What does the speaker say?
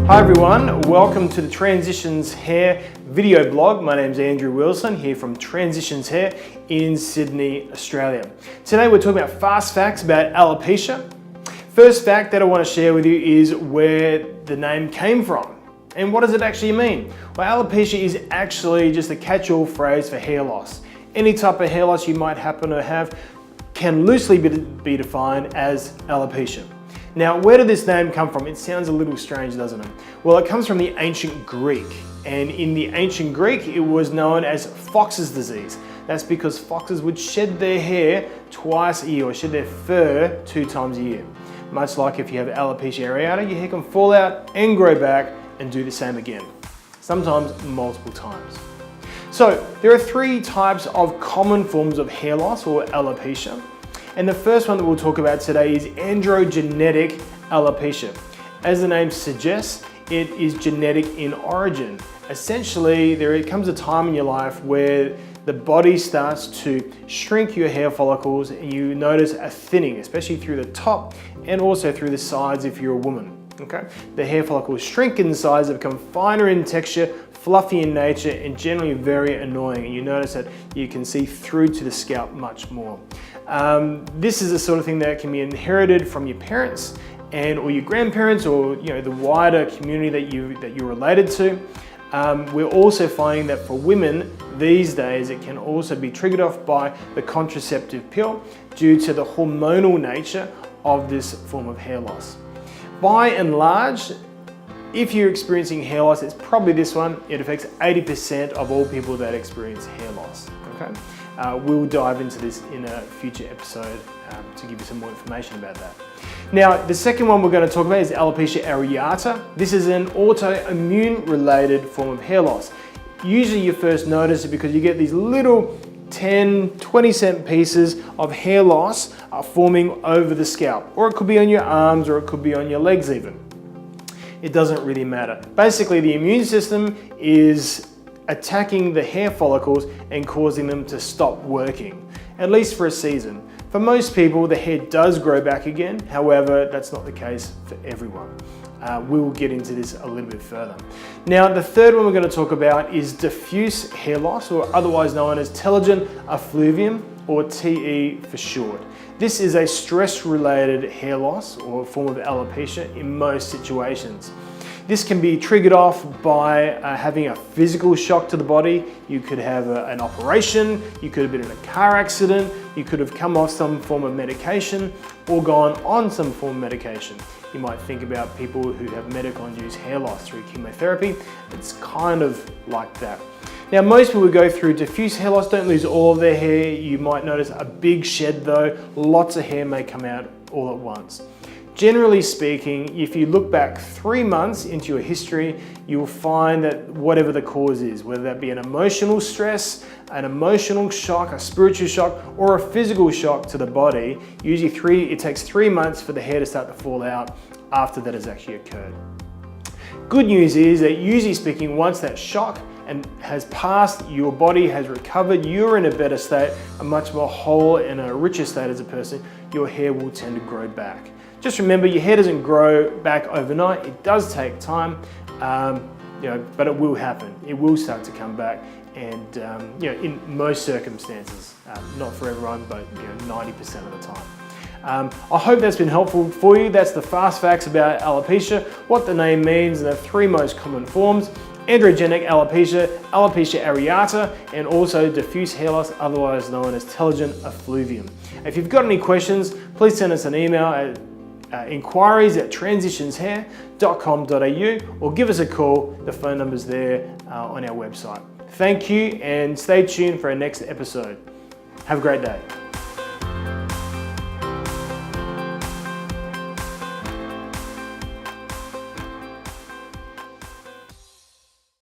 Hi everyone, welcome to the Transitions Hair video blog. My name is Andrew Wilson here from Transitions Hair in Sydney, Australia. Today we're talking about fast facts about alopecia. First fact that I want to share with you is where the name came from. And what does it actually mean? Well, alopecia is actually just a catch-all phrase for hair loss. Any type of hair loss you might happen to have can loosely be defined as alopecia. Now, where did this name come from? It sounds a little strange, doesn't it? Well, it comes from the ancient Greek. And in the ancient Greek, it was known as fox's disease. That's because foxes would shed their hair twice a year, or shed their fur 2 times a year. Much like if you have alopecia areata, your hair can fall out and grow back and do the same again. Sometimes multiple times. So, there are 3 types of common forms of hair loss, or alopecia. And the first one that we'll talk about today is androgenetic alopecia. As the name suggests, it is genetic in origin. Essentially, there comes a time in your life where the body starts to shrink your hair follicles and you notice a thinning, especially through the top and also through the sides if you're a woman. Okay? The hair follicles shrink in size, they become finer in texture, fluffy in nature, and generally very annoying. And you notice that you can see through to the scalp much more. This is the sort of thing that can be inherited from your parents or your grandparents, or the wider community that you're related to. We're also finding that for women these days, it can also be triggered off by the contraceptive pill due to the hormonal nature of this form of hair loss. By and large, if you're experiencing hair loss, it's probably this one. It affects 80% of all people that experience hair loss. Okay? We'll dive into this in a future episode to give you some more information about that. Now, the second one we're going to talk about is alopecia areata. This is an autoimmune related form of hair loss. Usually you first notice it because you get these little 10, 20 cent pieces of hair loss forming over the scalp. Or it could be on your arms, or it could be on your legs even. It doesn't really matter. Basically, the immune system is attacking the hair follicles and causing them to stop working, at least for a season. For most people, the hair does grow back again. However, that's not the case for everyone. We will get into this a little bit further. Now, the third one we're going to talk about is diffuse hair loss, or otherwise known as telogen effluvium, or TE for short. This is a stress-related hair loss, or a form of alopecia in most situations. This can be triggered off by having a physical shock to the body. You could have an operation, you could have been in a car accident, you could have come off some form of medication or gone on some form of medication. You might think about people who have medical-induced hair loss through chemotherapy. It's kind of like that. Now, most people who go through diffuse hair loss don't lose all of their hair. You might notice a big shed though. Lots of hair may come out all at once. Generally speaking, if you look back 3 months into your history, you will find that whatever the cause is, whether that be an emotional stress, an emotional shock, a spiritual shock, or a physical shock to the body, usually it takes 3 months for the hair to start to fall out after that has actually occurred. Good news is that usually speaking, once that shock has passed, your body has recovered, you're in a better state, a much more whole and a richer state as a person, your hair will tend to grow back. Just remember, your hair doesn't grow back overnight. It does take time, but it will happen. It will start to come back, and in most circumstances, not for everyone, but 90% of the time. I hope that's been helpful for you. That's the fast facts about alopecia, what the name means, and the 3 most common forms: androgenic alopecia, alopecia areata, and also diffuse hair loss, otherwise known as telogen effluvium. If you've got any questions, please send us an email at inquiries@transitionshair.com.au, or give us a call. The phone number's there on our website. Thank you, and stay tuned for our next episode. Have a great day.